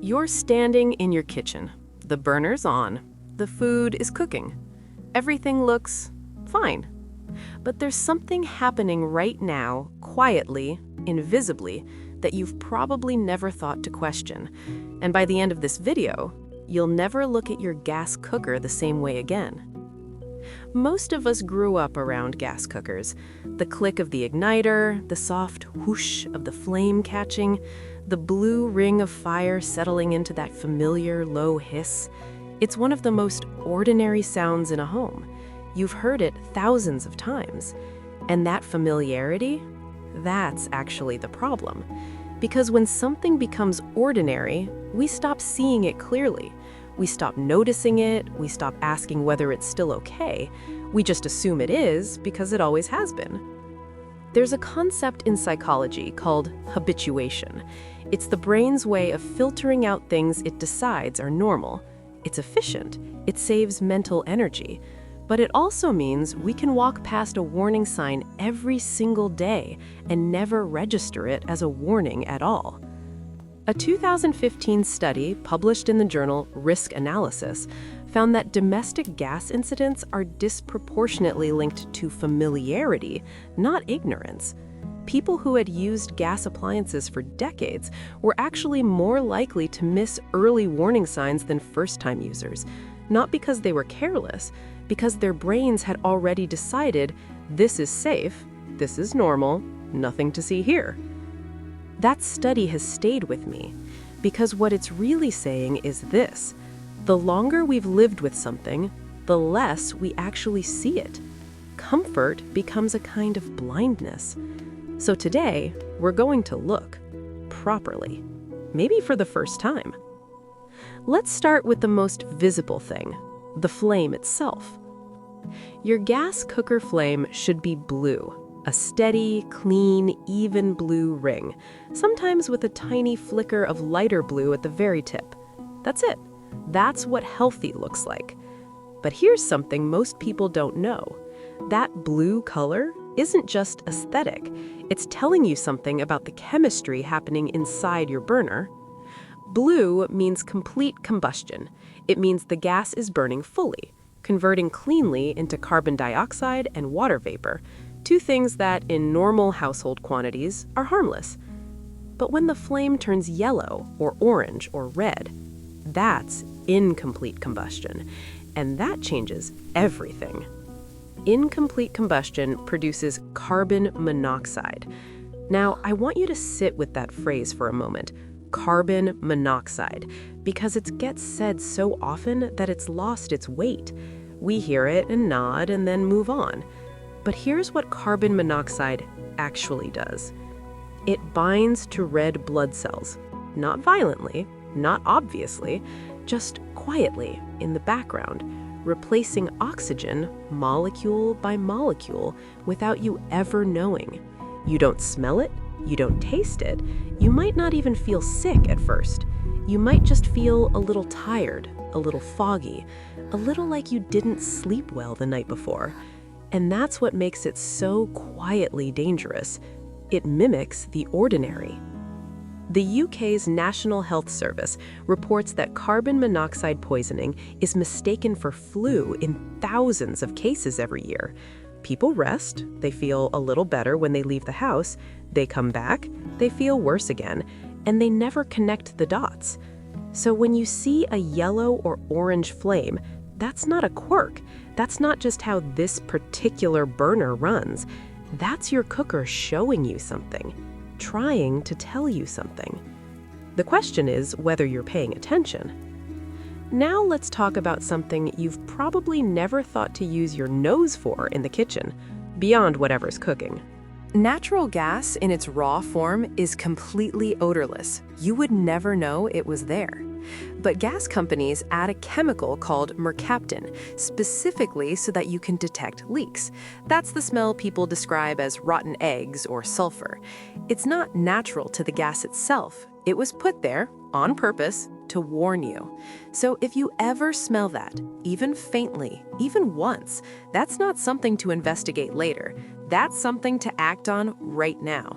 You're standing in your kitchen. The burner's on. The food is cooking. Everything looks fine. But there's something happening right now, quietly, invisibly, that you've probably never thought to question. And by the end of this video, you'll never look at your gas cooker the same way again. Most of us grew up around gas cookers. The click of the igniter, the soft whoosh of the flame catching, the blue ring of fire settling into that familiar low hiss. It's one of the most ordinary sounds in a home. You've heard it thousands of times. And that familiarity, that's actually the problem. Because when something becomes ordinary, we stop seeing it clearly. We stop noticing it, we stop asking whether it's still okay. We just assume it is because it always has been. There's a concept in psychology called habituation. It's the brain's way of filtering out things it decides are normal. It's efficient, it saves mental energy, but it also means we can walk past a warning sign every single day and never register it as a warning at all. A 2015 study published in the journal Risk Analysis found that domestic gas incidents are disproportionately linked to familiarity, not ignorance. People who had used gas appliances for decades were actually more likely to miss early warning signs than first-time users, not because they were careless, because their brains had already decided, this is safe, this is normal, nothing to see here. That study has stayed with me, because what it's really saying is this: the longer we've lived with something, the less we actually see it. Comfort becomes a kind of blindness. So today, we're going to look properly, maybe for the first time. Let's start with the most visible thing, the flame itself. Your gas cooker flame should be blue. A steady, clean, even blue ring, sometimes with a tiny flicker of lighter blue at the very tip. That's it. That's what healthy looks like. But here's something most people don't know. That blue color isn't just aesthetic. It's telling you something about the chemistry happening inside your burner. Blue means complete combustion. It means the gas is burning fully, converting cleanly into carbon dioxide and water vapor, two things that, in normal household quantities, are harmless. But when the flame turns yellow or orange or red, that's incomplete combustion, and that changes everything. Incomplete combustion produces carbon monoxide. Now, I want you to sit with that phrase for a moment, carbon monoxide, because it gets said so often that it's lost its weight. We hear it and nod and then move on. But here's what carbon monoxide actually does. It binds to red blood cells, not violently, not obviously, just quietly in the background, replacing oxygen molecule by molecule without you ever knowing. You don't smell it, you don't taste it, you might not even feel sick at first. You might just feel a little tired, a little foggy, a little like you didn't sleep well the night before. And that's what makes it so quietly dangerous. It mimics the ordinary. The UK's National Health Service reports that carbon monoxide poisoning is mistaken for flu in thousands of cases every year. People rest, they feel a little better when they leave the house, they come back, they feel worse again, and they never connect the dots. So when you see a yellow or orange flame, that's not a quirk. That's not just how this particular burner runs. That's your cooker showing you something, trying to tell you something. The question is whether you're paying attention. Now let's talk about something you've probably never thought to use your nose for in the kitchen, beyond whatever's cooking. Natural gas in its raw form is completely odorless. You would never know it was there. But gas companies add a chemical called mercaptan, specifically so that you can detect leaks. That's the smell people describe as rotten eggs or sulfur. It's not natural to the gas itself. It was put there, on purpose, to warn you. So if you ever smell that, even faintly, even once, that's not something to investigate later. That's something to act on right now.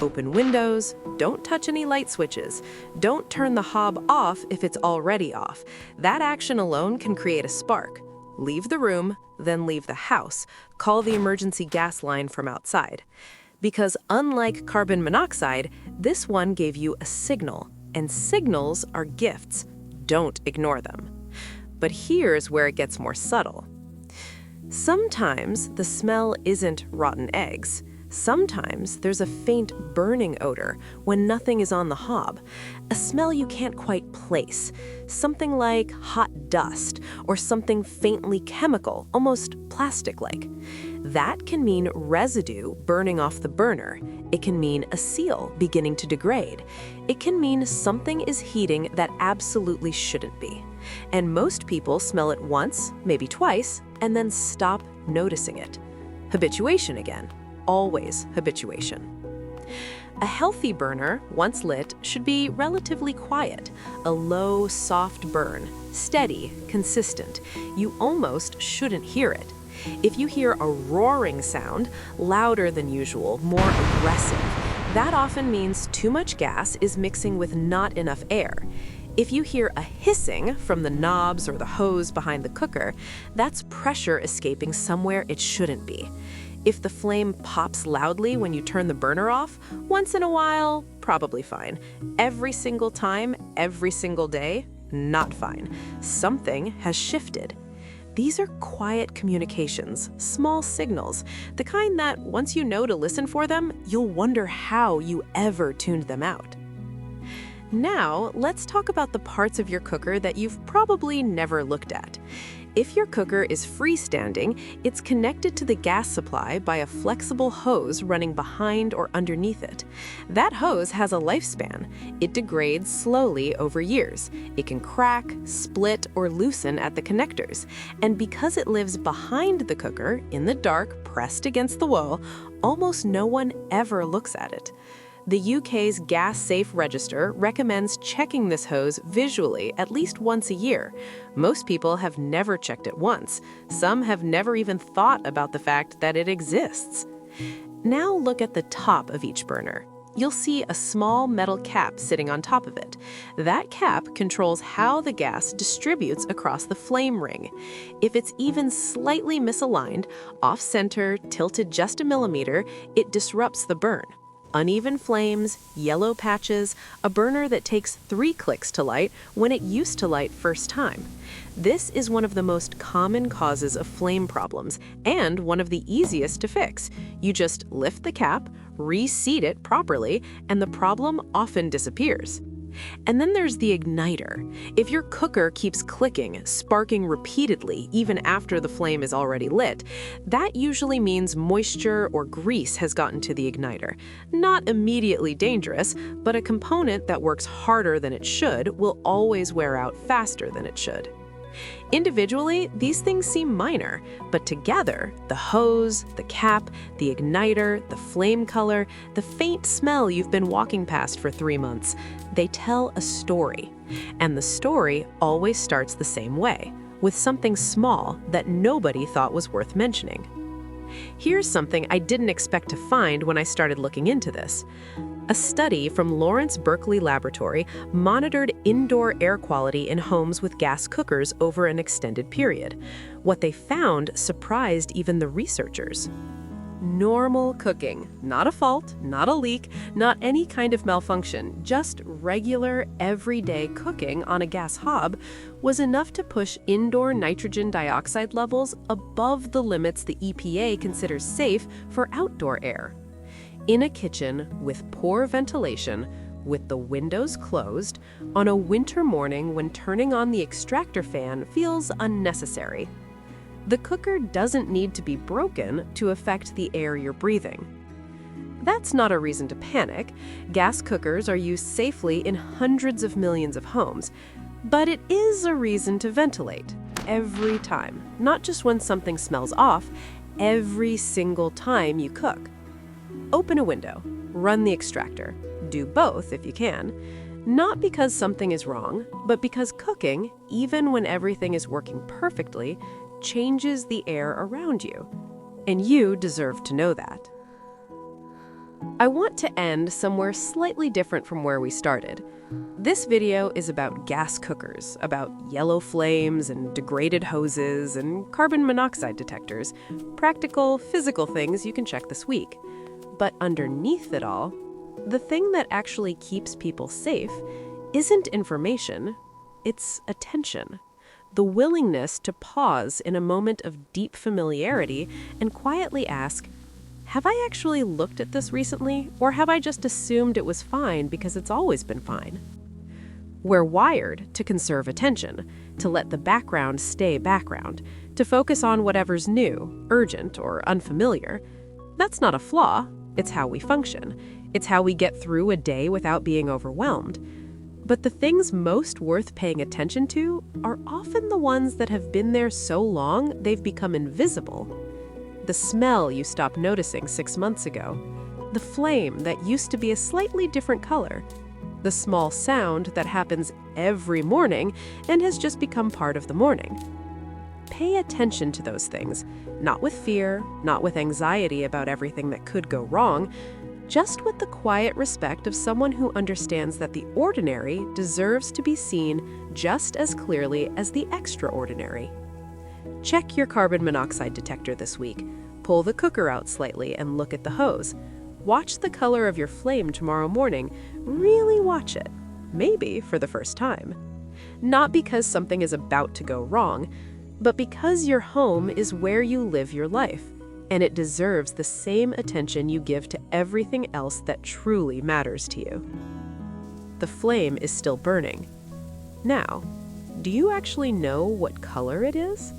Open windows, don't touch any light switches, don't turn the hob off if it's already off. That action alone can create a spark. Leave the room, then leave the house. Call the emergency gas line from outside. Because unlike carbon monoxide, this one gave you a signal, and signals are gifts. Don't ignore them. But here's where it gets more subtle. Sometimes the smell isn't rotten eggs. Sometimes there's a faint burning odor when nothing is on the hob, a smell you can't quite place, something like hot dust or something faintly chemical, almost plastic-like. That can mean residue burning off the burner. It can mean a seal beginning to degrade. It can mean something is heating that absolutely shouldn't be. And most people smell it once, maybe twice, and then stop noticing it. Habituation again. Always habituation. A healthy burner, once lit, should be relatively quiet, a low, soft burn, steady, consistent. You almost shouldn't hear it. If you hear a roaring sound, louder than usual, more aggressive, that often means too much gas is mixing with not enough air. If you hear a hissing from the knobs or the hose behind the cooker, that's pressure escaping somewhere it shouldn't be. If the flame pops loudly when you turn the burner off, once in a while, probably fine. Every single time, every single day, not fine. Something has shifted. These are quiet communications, small signals, the kind that once you know to listen for them, you'll wonder how you ever tuned them out. Now, let's talk about the parts of your cooker that you've probably never looked at. If your cooker is freestanding, it's connected to the gas supply by a flexible hose running behind or underneath it. That hose has a lifespan. It degrades slowly over years. It can crack, split, or loosen at the connectors. And because it lives behind the cooker, in the dark, pressed against the wall, almost no one ever looks at it. The UK's Gas Safe Register recommends checking this hose visually at least once a year. Most people have never checked it once. Some have never even thought about the fact that it exists. Now look at the top of each burner. You'll see a small metal cap sitting on top of it. That cap controls how the gas distributes across the flame ring. If it's even slightly misaligned, off-center, tilted just a millimeter, it disrupts the burn. Uneven flames, yellow patches, a burner that takes 3 clicks to light when it used to light first time. This is one of the most common causes of flame problems and one of the easiest to fix. You just lift the cap, reseat it properly, and the problem often disappears. And then there's the igniter. If your cooker keeps clicking, sparking repeatedly even after the flame is already lit, that usually means moisture or grease has gotten to the igniter. Not immediately dangerous, but a component that works harder than it should will always wear out faster than it should. Individually, these things seem minor, but together, the hose, the cap, the igniter, the flame color, the faint smell you've been walking past for 3 months, they tell a story. And the story always starts the same way, with something small that nobody thought was worth mentioning. Here's something I didn't expect to find when I started looking into this. A study from Lawrence Berkeley Laboratory monitored indoor air quality in homes with gas cookers over an extended period. What they found surprised even the researchers. Normal cooking, not a fault, not a leak, not any kind of malfunction, just regular, everyday cooking on a gas hob was enough to push indoor nitrogen dioxide levels above the limits the EPA considers safe for outdoor air. In a kitchen with poor ventilation, with the windows closed, on a winter morning when turning on the extractor fan feels unnecessary. The cooker doesn't need to be broken to affect the air you're breathing. That's not a reason to panic. Gas cookers are used safely in hundreds of millions of homes. But it is a reason to ventilate, every time. Not just when something smells off, every single time you cook. Open a window, run the extractor. Do both if you can. Not because something is wrong, but because cooking, even when everything is working perfectly, changes the air around you. And you deserve to know that. I want to end somewhere slightly different from where we started. This video is about gas cookers, about yellow flames and degraded hoses and carbon monoxide detectors, practical, physical things you can check this week. But underneath it all, the thing that actually keeps people safe isn't information, it's attention. The willingness to pause in a moment of deep familiarity and quietly ask, have I actually looked at this recently, or have I just assumed it was fine because it's always been fine? We're wired to conserve attention, to let the background stay background, to focus on whatever's new, urgent, or unfamiliar. That's not a flaw, it's how we function. It's how we get through a day without being overwhelmed. But the things most worth paying attention to are often the ones that have been there so long they've become invisible. The smell you stopped noticing 6 months ago, the flame that used to be a slightly different color, the small sound that happens every morning and has just become part of the morning. Pay attention to those things, not with fear, not with anxiety about everything that could go wrong, just with the quiet respect of someone who understands that the ordinary deserves to be seen just as clearly as the extraordinary. Check your carbon monoxide detector this week. Pull the cooker out slightly and look at the hose. Watch the color of your flame tomorrow morning. Really watch it, maybe for the first time. Not because something is about to go wrong, but because your home is where you live your life, and it deserves the same attention you give to everything else that truly matters to you. The flame is still burning. Now, do you actually know what color it is?